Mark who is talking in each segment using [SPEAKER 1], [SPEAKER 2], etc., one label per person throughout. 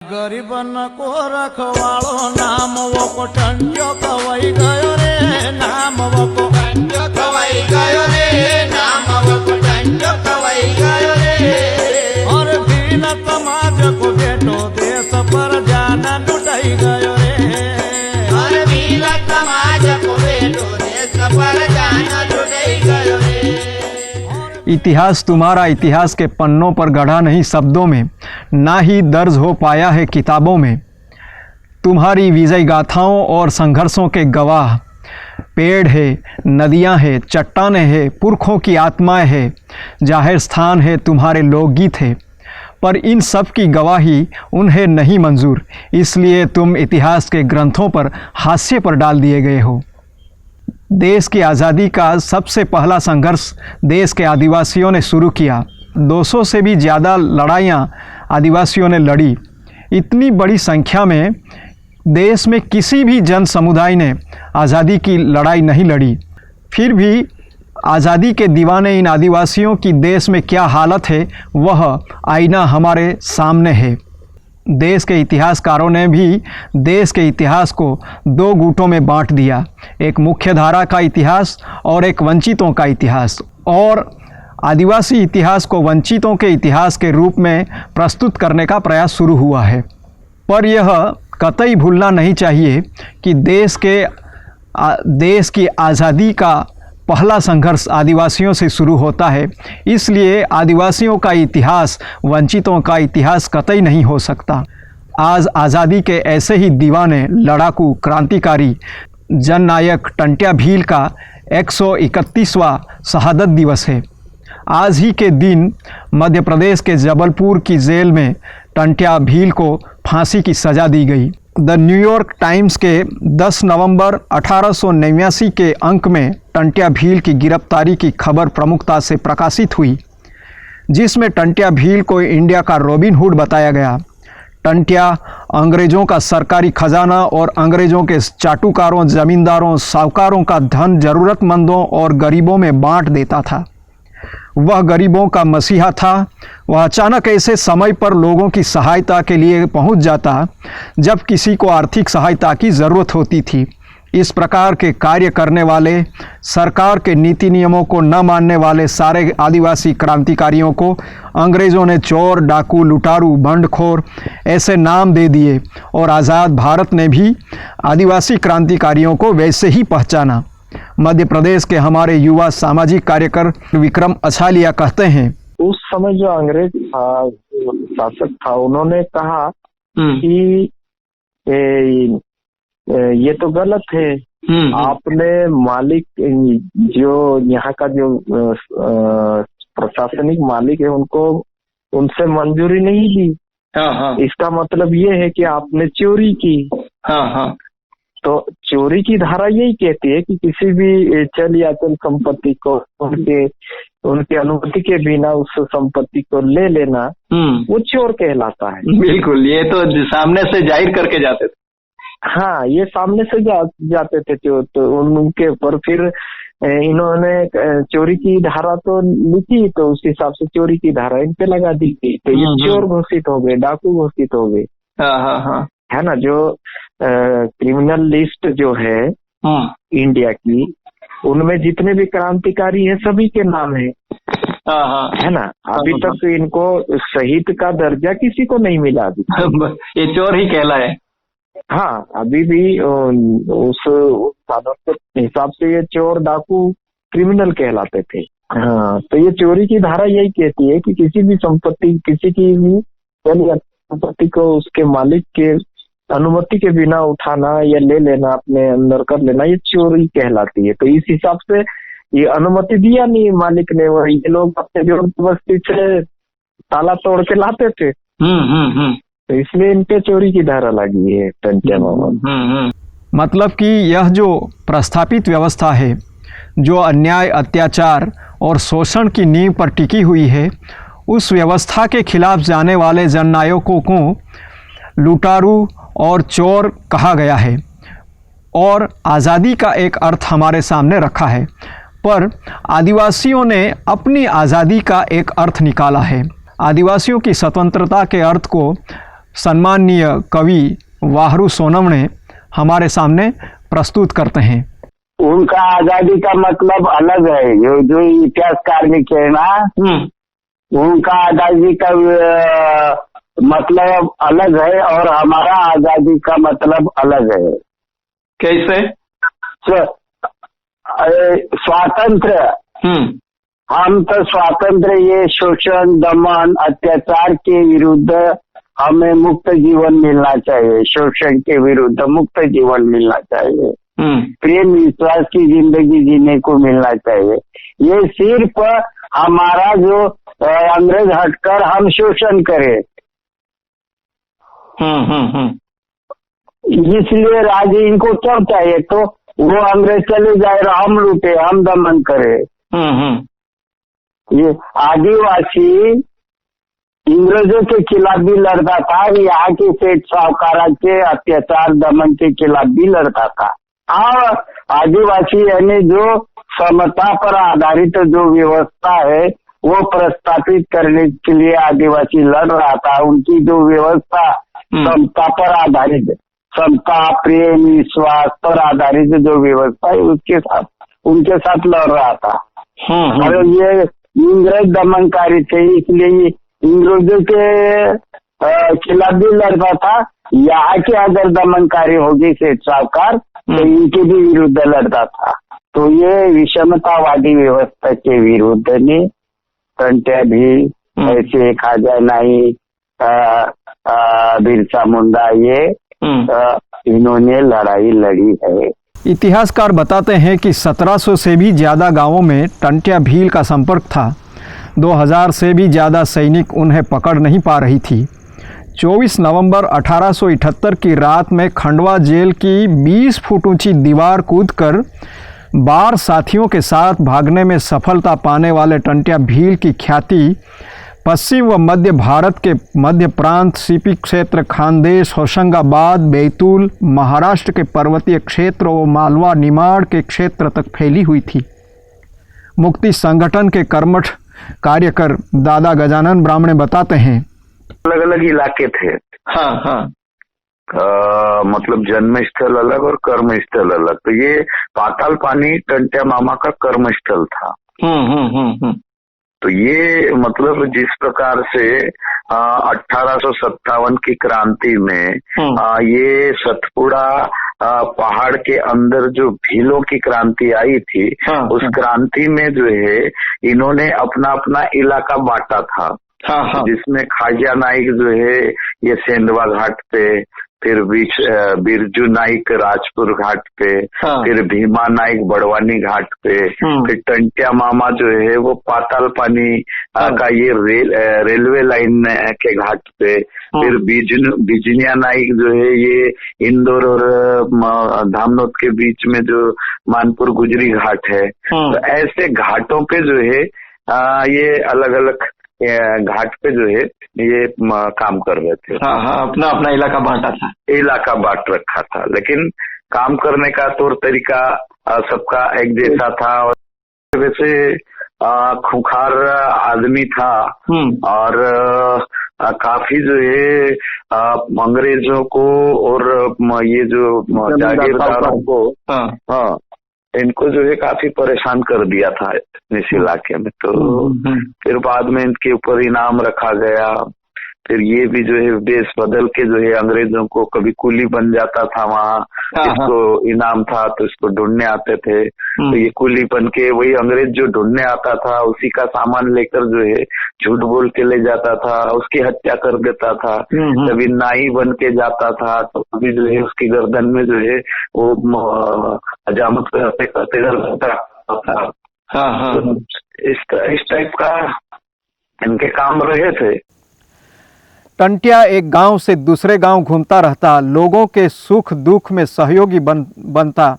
[SPEAKER 1] गरीबन को रखवाड़ो नाम वो को टंट्यो कवाई गयो रे नाम वो को टंट्यो कवाई गयो रे नाम वो को टंट्यो कवाई गयो रे और दीन समाज को बेटो देश पर जाना लुटाई गयो रे और दीन समाज को बेटो देश पर जाना लुटाई गयो रे।
[SPEAKER 2] इतिहास तुम्हारा इतिहास के पन्नों पर गढ़ा नहीं शब्दों में, ना ही दर्ज हो पाया है किताबों में। तुम्हारी विजय गाथाओं और संघर्षों के गवाह पेड़ है, नदियां है, चट्टानें है, पुरखों की आत्माएं है, जाहिर स्थान है, तुम्हारे लोकगीत है। पर इन सब की गवाही उन्हें नहीं मंजूर, इसलिए तुम इतिहास के ग्रंथों पर हास्य पर डाल दिए गए हो। देश की आज़ादी का सबसे पहला संघर्ष देश के आदिवासियों ने शुरू किया। 200 से भी ज़्यादा लड़ाइयाँ आदिवासियों ने लड़ी। इतनी बड़ी संख्या में देश में किसी भी जन समुदाय ने आज़ादी की लड़ाई नहीं लड़ी। फिर भी आज़ादी के दीवाने इन आदिवासियों की देश में क्या हालत है, वह आईना हमारे सामने है। देश के इतिहासकारों ने भी देश के इतिहास को दो गुटों में बांट दिया, एक मुख्य धारा का इतिहास और एक वंचितों का इतिहास। और आदिवासी इतिहास को वंचितों के इतिहास के रूप में प्रस्तुत करने का प्रयास शुरू हुआ है। पर यह कतई भूलना नहीं चाहिए कि देश की आज़ादी का पहला संघर्ष आदिवासियों से शुरू होता है। इसलिए आदिवासियों का इतिहास वंचितों का इतिहास कतई नहीं हो सकता। आज आज़ादी के ऐसे ही दीवाने, लड़ाकू, क्रांतिकारी जननायक टंट्या भील का 131वां शहादत दिवस है। आज ही के दिन मध्य प्रदेश के जबलपुर की जेल में टंट्या भील को फांसी की सज़ा दी गई। द न्यूयॉर्क टाइम्स के 10 नवंबर 1889 के अंक में टंट्या भील की गिरफ्तारी की खबर प्रमुखता से प्रकाशित हुई, जिसमें टंट्या भील को इंडिया का रॉबिन हुड बताया गया। टंट्या अंग्रेज़ों का सरकारी खजाना और अंग्रेज़ों के चाटुकारों, ज़मींदारों, साहूकारों का धन ज़रूरतमंदों और गरीबों में बांट देता था। वह गरीबों का मसीहा था। वह अचानक ऐसे समय पर लोगों की सहायता के लिए पहुंच जाता जब किसी को आर्थिक सहायता की ज़रूरत होती थी। इस प्रकार के कार्य करने वाले, सरकार के नीति नियमों को न मानने वाले सारे आदिवासी क्रांतिकारियों को अंग्रेज़ों ने चोर, डाकू, लुटारू, बंडखोर ऐसे नाम दे दिए और आज़ाद भारत ने भी आदिवासी क्रांतिकारियों को वैसे ही पहचाना। मध्य प्रदेश के हमारे युवा सामाजिक कार्यकर विक्रम अछालिया कहते हैं,
[SPEAKER 3] उस समय जो अंग्रेज शासक था, उन्होंने कहा कि ये तो गलत है। आपने मालिक, जो यहाँ का जो प्रशासनिक मालिक है, उनको उनसे मंजूरी नहीं दी। इसका मतलब ये है कि आपने चोरी की। तो चोरी की धारा यही कहती है कि किसी भी चल या चल संपत्ति को उनके अनुमति के बिना उस संपत्ति को ले लेना, वो चोर कहलाता है।
[SPEAKER 2] बिल्कुल, ये तो सामने से जाहिर करके जाते थे।
[SPEAKER 3] हाँ, ये सामने से जाते थे चोर। तो उनके ऊपर फिर इन्होंने चोरी की धारा तो लिखी, तो उस हिसाब से चोरी की धारा इन पे लगा दी गई। तो ये चोर घोषित हो गए, डाकू घोषित हो गए, है ना। जो क्रिमिनल लिस्ट जो है इंडिया की, उनमें जितने भी क्रांतिकारी है सभी के नाम है ना। अभी तक इनको शहीद का दर्जा किसी को नहीं मिला अभी।
[SPEAKER 2] ये चोर ही कहलाए।
[SPEAKER 3] हाँ, अभी भी उस कानून के हिसाब से ये चोर, डाकू, क्रिमिनल कहलाते थे। हाँ, तो ये चोरी की धारा यही कहती है कि किसी भी संपत्ति, किसी की भी संपत्ति को उसके मालिक के अनुमति के बिना उठाना या ले लेना, अपने अंदर कर लेना, ये चोरी कहलाती है। तो इस हिसाब से ये अनुमति दिया नहीं मालिक ने। वही लोग अपने जो बस्ती से ताला तोड़ के लाते थे, तो इसलिए इन पे चोरी की धारा लगी है टंट्या मोहम्मद।
[SPEAKER 2] मतलब कि यह जो प्रस्थापित व्यवस्था है, जो अन्याय, अत्याचार और शोषण की नींव पर टिकी हुई है, उस व्यवस्था के खिलाफ जाने वाले जननायकों को लुटारू और चोर कहा गया है और आज़ादी का एक अर्थ हमारे सामने रखा है। पर आदिवासियों ने अपनी आज़ादी का एक अर्थ निकाला है। आदिवासियों की स्वतंत्रता के अर्थ को सम्माननीय कवि वाहरू सोनवणे हमारे सामने प्रस्तुत करते हैं।
[SPEAKER 4] उनका आजादी का मतलब अलग है। जो इतिहासकार लिखे ना, उनका आजादी का मतलब अलग है और हमारा आजादी का मतलब अलग है।
[SPEAKER 5] कैसे?
[SPEAKER 4] स्वातंत्र, हम तो स्वातंत्र, ये शोषण, दमन, अत्याचार के विरुद्ध हमें मुक्त जीवन मिलना चाहिए। शोषण के विरुद्ध मुक्त जीवन मिलना चाहिए। प्रेम विश्वास की जिंदगी जीने को मिलना चाहिए। ये सिर्फ हमारा जो अंग्रेज हटकर हम शोषण करें, इसलिए राज्य इनको क्यों चाहिए? तो वो अंग्रेज चले जाए, हम लूटे, हम दमन करें। ये आदिवासी इंग्रजों के खिलाफ भी लड़ता था, यहाँ के सेठ साहूकारों के अत्याचार दमन के खिलाफ भी लड़ता था। और आदिवासी यानी जो समता पर आधारित जो व्यवस्था है वो प्रस्थापित करने के लिए आदिवासी लड़ रहा था। उनकी जो व्यवस्था समता पर आधारित, समता, प्रेम, विश्वास पर आधारित जो व्यवस्था है उनके साथ लड़ रहा था। और ये इंग्रज दमनकारी थे, इसलिए इंग्रजों के खिलाफ भी लड़ता था। यहाँ के अगर दमनकारी होगी सेठ साहूकार तो इनके भी विरुद्ध लड़ता था। तो ये विषमतावादी व्यवस्था के विरुद्ध ने टंट्या भी, ऐसे खाजा नाई, बिरसा मुंडा, ये इन्होंने लड़ाई लड़ी है।
[SPEAKER 2] इतिहासकार बताते हैं कि 1700 से भी ज़्यादा गांवों में टंट्या भील का संपर्क था। 2000 से भी ज़्यादा सैनिक उन्हें पकड़ नहीं पा रही थी। 24 नवंबर 1878 की रात में खंडवा जेल की 20 फुट ऊंची दीवार कूदकर 12 साथियों के साथ भागने में सफलता पाने वाले टंट्या भील की ख्याति पश्चिम व मध्य भारत के मध्य प्रांत, सीपी क्षेत्र, खानदेश, होशंगाबाद, बैतूल, महाराष्ट्र के पर्वतीय क्षेत्र और मालवा निमाड़ के क्षेत्र तक फैली हुई थी। मुक्ति संगठन के कर्मठ कार्यकर दादा गजानन ब्राह्मणे बताते हैं,
[SPEAKER 4] अलग अलग इलाके थे। मतलब जन्म स्थल अलग और कर्म स्थल अलग। तो ये पाताल पानी टंट्या मामा का कर्म स्थल था। तो ये मतलब जिस प्रकार से 1857 की क्रांति में ये सतपुड़ा पहाड़ के अंदर जो भीलों की क्रांति आई थी, उस क्रांति में जो है इन्होंने अपना अपना इलाका बांटा था। जिसमें खाजा नाइक जो है ये सेंधवा घाट पे, फिर बिरजू नाइक राजपुर घाट पे, फिर भीमा नाइक बड़वानी घाट पे, फिर टंट्या मामा जो है वो पाताल पानी का ये रेलवे लाइन के घाट पे, फिर बिजनिया नाइक जो है ये इंदौर और धामनोद के बीच में जो मानपुर गुजरी घाट है। तो ऐसे घाटों पे जो है ये अलग अलग घाट पे जो है ये काम कर रहे थे।
[SPEAKER 5] अपना अपना इलाका बांटा था,
[SPEAKER 4] इलाका बांट रखा था, लेकिन काम करने का तौर तरीका सबका एक जैसा था। और वैसे खूंखार आदमी था और काफी जो है अंग्रेजों को और ये जो जागीरदारों को इनको जो है काफी परेशान कर दिया था इस इलाके में। तो फिर बाद में इनके ऊपर इनाम रखा गया। फिर ये भी जो है देश बदल के जो है अंग्रेजों को कभी कुली बन जाता था वहाँ, इसको इनाम था तो इसको ढूंढने आते थे। तो ये कुली बन के वही अंग्रेज जो ढूंढने आता था उसी का सामान लेकर जो है झूठ बोल के ले जाता था, उसकी हत्या कर देता था। कभी नाई बन के जाता था तो कभी जो है उसकी गर्दन में जो है वो हजामत करते करते गर्दन था। इस टाइप का इनके काम रहे थे।
[SPEAKER 2] टंट्या एक गांव से दूसरे गांव घूमता रहता, लोगों के सुख दुख में सहयोगी बनता,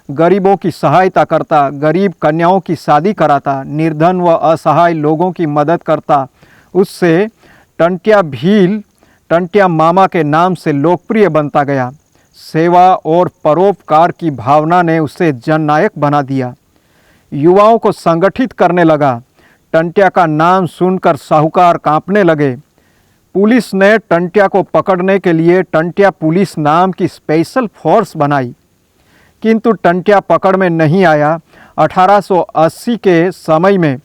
[SPEAKER 2] गरीबों की सहायता करता, गरीब कन्याओं की शादी कराता, निर्धन व असहाय लोगों की मदद करता। उससे टंट्या भील टंट्या मामा के नाम से लोकप्रिय बनता गया। सेवा और परोपकार की भावना ने उसे जननायक बना दिया। युवाओं को संगठित करने लगा। टंट्या का नाम सुनकर साहूकार कांपने लगे। पुलिस ने टंट्या को पकड़ने के लिए टंट्या पुलिस नाम की स्पेशल फोर्स बनाई, किंतु टंट्या पकड़ में नहीं आया। 1880 के समय में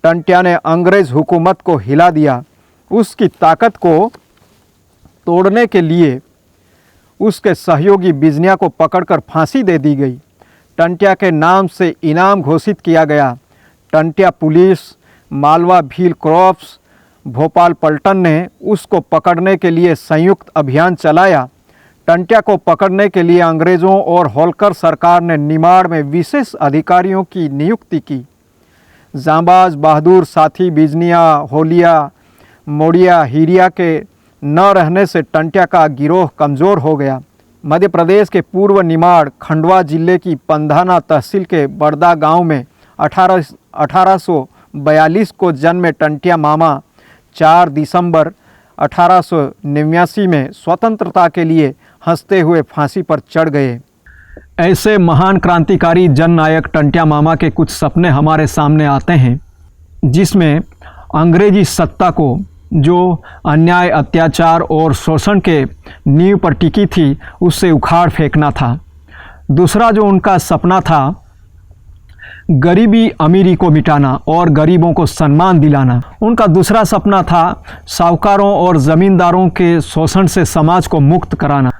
[SPEAKER 2] टंट्या ने अंग्रेज़ हुकूमत को हिला दिया। उसकी ताकत को तोड़ने के लिए उसके सहयोगी बिजनिया को पकड़कर फांसी दे दी गई। टंट्या के नाम से इनाम घोषित किया गया। टंट्या पुलिस, मालवा भील क्रॉप्स, भोपाल पलटन ने उसको पकड़ने के लिए संयुक्त अभियान चलाया। टंट्या को पकड़ने के लिए अंग्रेज़ों और होलकर सरकार ने निमाड़ में विशेष अधिकारियों की नियुक्ति की। जांबाज बहादुर साथी बिजनिया, होलिया, मोड़िया, हीरिया के न रहने से टंट्या का गिरोह कमज़ोर हो गया। मध्य प्रदेश के पूर्व निमाड़ खंडवा जिले की पंधाना तहसील के बड़दा गांव में 1842 को जन्मे टंट्या मामा 4 दिसंबर 1889 में स्वतंत्रता के लिए हंसते हुए फांसी पर चढ़ गए। ऐसे महान क्रांतिकारी जननायक टंट्या मामा के कुछ सपने हमारे सामने आते हैं, जिसमें अंग्रेजी सत्ता को, जो अन्याय, अत्याचार और शोषण के नींव पर टिकी थी, उससे उखाड़ फेंकना था। दूसरा जो उनका सपना था, गरीबी अमीरी को मिटाना और गरीबों को सम्मान दिलाना। उनका दूसरा सपना था साहूकारों और ज़मींदारों के शोषण से समाज को मुक्त कराना,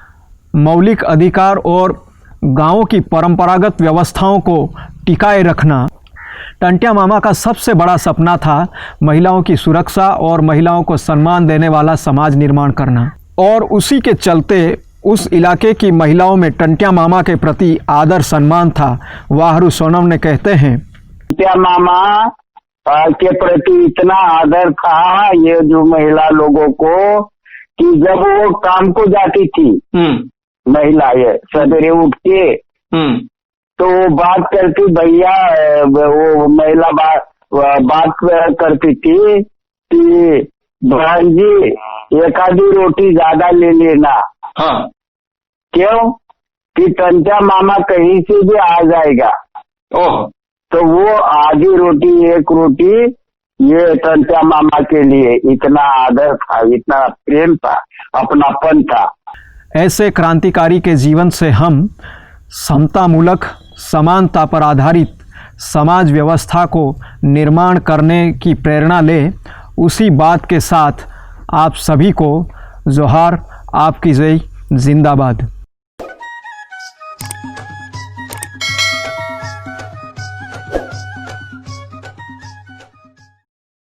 [SPEAKER 2] मौलिक अधिकार और गांवों की परंपरागत व्यवस्थाओं को टिकाए रखना। टंट्या मामा का सबसे बड़ा सपना था महिलाओं की सुरक्षा और महिलाओं को सम्मान देने वाला समाज निर्माण करना, और उसी के चलते उस इलाके की महिलाओं में टंट्या मामा के प्रति आदर सम्मान था। वाहरू सोनम ने कहते हैं,
[SPEAKER 3] टंट्या मामा के प्रति इतना आदर था ये जो महिला लोगों को, कि जब वो काम को जाती थी महिला, ये सवेरे उठ के तो वो बात करती, भैया वो महिला बात करती थी कि बहन जी एक आधी रोटी ज्यादा ले लेना।
[SPEAKER 5] हाँ।
[SPEAKER 3] क्यों? कि टंट्या मामा कहीं से भी आ जाएगा।
[SPEAKER 5] ओह।
[SPEAKER 3] तो वो आधी रोटी, एक रोटी, ये टंट्या मामा के लिए इतना आदर था, इतना प्रेम था, अपनापन था।
[SPEAKER 2] ऐसे क्रांतिकारी के जीवन से हम समतामूलक, समानता पर आधारित समाज व्यवस्था को निर्माण करने की प्रेरणा लें। उसी बात के साथ आप सभी को जोहार, आपकी जय, जिंदाबाद।